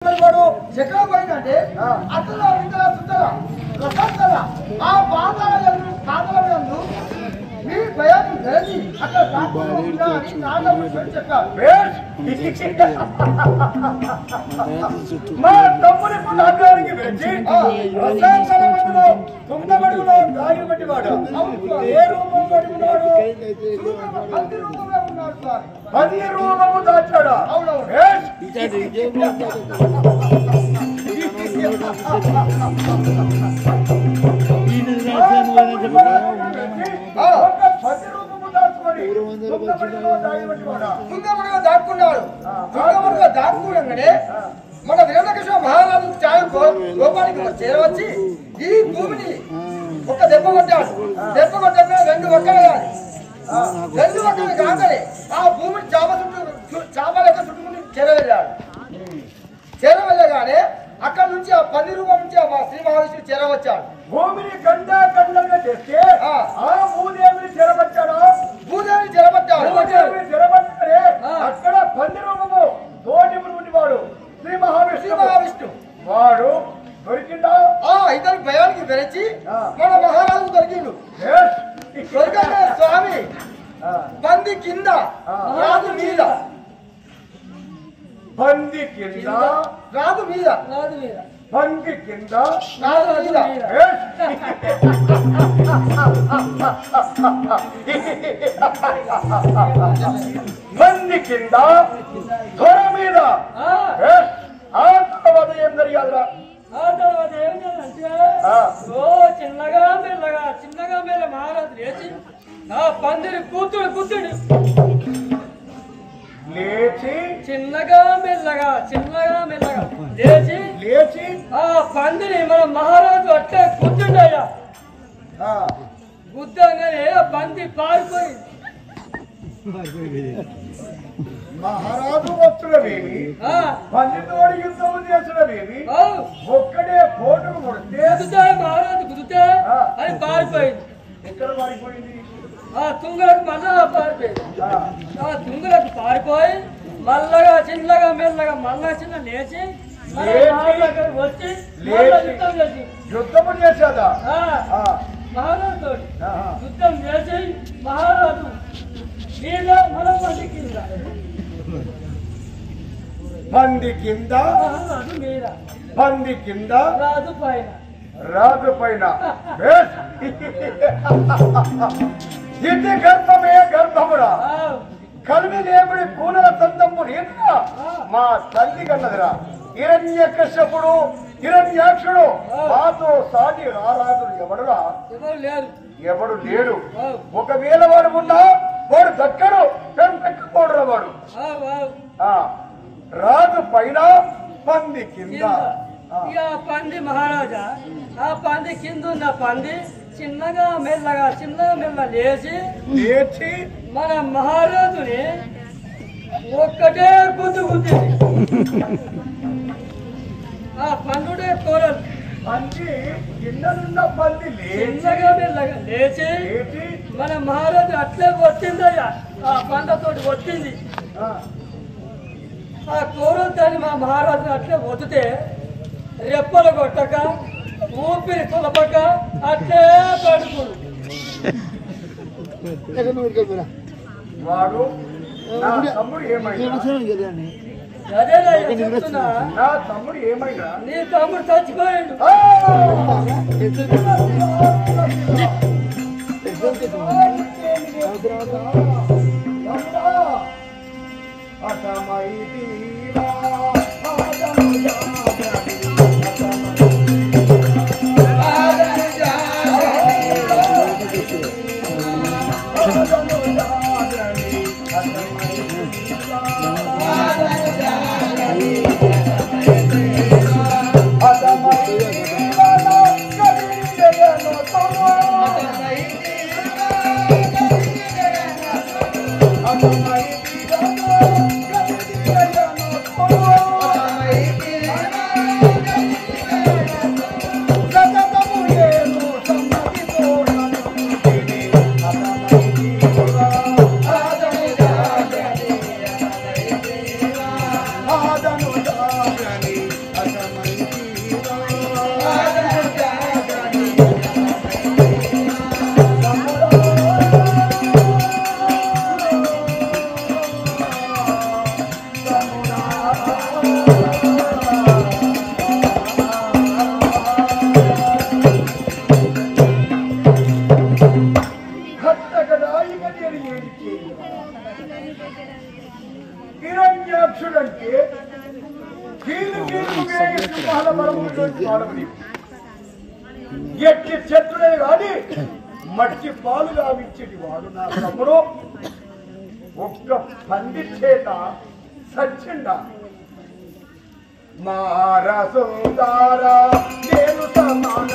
ఎక్కడ పోయిందంటే అతల ఇంతల సుతల రసంతల ఆ పాదాల మీ భయాన్ని గెలిచి అక్కడ మా తమ్ముని పునానికి వెచ్చి కుందమడుగులో గాలి పట్టి వాడు ఏ రూపం పడుకున్నాడు పది రూపము దాచాడు దాక్కున్నాడు దాక్కునగానే మన వీరకృష్ణ మహారాజు గోపానికి చేరవచ్చి ఈ భూమిని ఒక దెబ్బ కొట్టాడు. దెబ్బ కొట్టాక రెండు ఒక్కలు కాగానే ఆ భూమిని చాప లెక్క చుట్టుకుని చేరవెళ్ళాడు. చేరవెళ్ళగానే అక్కడి నుంచి ఆ 10 రూపాయల నుంచి ఆ శ్రీ మహావిష్ణువు చేరవచ్చాడు. భూమిని ఖండంగా చేస్తే ఆ భూదేవిని చెరబట్టాడు. భూదేవిని చెరబట్టాడు. చెరబట్టాడే అక్కడ 10 రూపము తోటిములు ఉండేవాడు శ్రీ మహావిష్ణువు. వాడు దొరికిందా? ఇతని భయానికి వెరచి మన మహారాజు దొరికిండు. దొరకనే స్వామి బంది కింద రాజు మీద బంది కింద రాజు మీద బంది కింద రాజు మీద బంది కింద త్వర మీద ఆ తర్వాత ఏం జరిగారా? ఆ తర్వాత ఏం చేయాలంటే చిన్నగా మెల్ల మహారాజు లేచి ఆ పందిరి కూతుడు లేచి చిన్నగా మెల్లగా లేచి ఆ పందిరి మన మహారాజు అట్టే కూర్చుండయ్యా. గుద్దంగానే ఆ పంది పారిపోయింది. మహారాజు వస్తున్నవేమి పందితోడి యుద్ధం చేసినవేమి ఒక్కడే కోటకు కొడితే మహారాజు గుద్దుతే అది పారిపోయింది. ఎక్కడ పారిపోయింది? ఆ తుంగలకు మళ్ళా పారిపోయింది. ఆ తుంగలకు పారిపోయి మల్లగా చిన్నగా మెల్లగా చిన్న లేచి వచ్చి యుద్ధము చేసేదా? మహారాజు యుద్ధం చేసి మహారాజు మీద మన పంది కింద మహారాజు మీద పంది కింద రాజు పైన ఇది గర్భమే గర్భమురా కలిమిలేముడి కూనల సంతంపు రీతిగా మా తల్లి కన్నదిరా. హిరణ్యకశ్యపుడు హిరణ్యాక్షుడు మాతో సాటి రారాజుడు ఎవడురా? ఎవడు లేడు. ఒకవేళ వాడు ఉన్నా వాడు దక్కడు పెంపెక్కడు వాడు. రాజు పైన పంది కింద పంది మహారాజా ఆ పంది కింద ఉన్న పంది చిన్నగా మెల్లగా లేచి మన మహారాజుని ఒక్కటే గుద్దింది. ఆ పండుడే కోరలు పంది కిందనున్న పంది చిన్నగా మెల్లగా లేచి మన మహారాజు అట్లే వచ్చిందయ్యా. ఆ పండతోటి వచ్చింది. ఆ కోరలు దాన్ని మా మహారాజు అట్లే వదితే రెప్పలు కొట్టక ఊపిరి తొలపక అట్లే పడుకుడు. వాడు నా తమ్ముడు ఏమైనా అదేనయ్యా చెప్తున్నా. నా తమ్ముడు ఏమైనా నీ తమ్ముడు చచ్చిపోయాడు. హిరణ్యాక్షుడంటే కీలు సింహాల బలముటువంటి వాడమని ఎట్టి చెట్టులే కాని మట్టి పాలు గావించేటి వాడు నా తమ్ముడు ఒక్క పంది చేత సచ్చిండా మారసుందారా నేను సమాన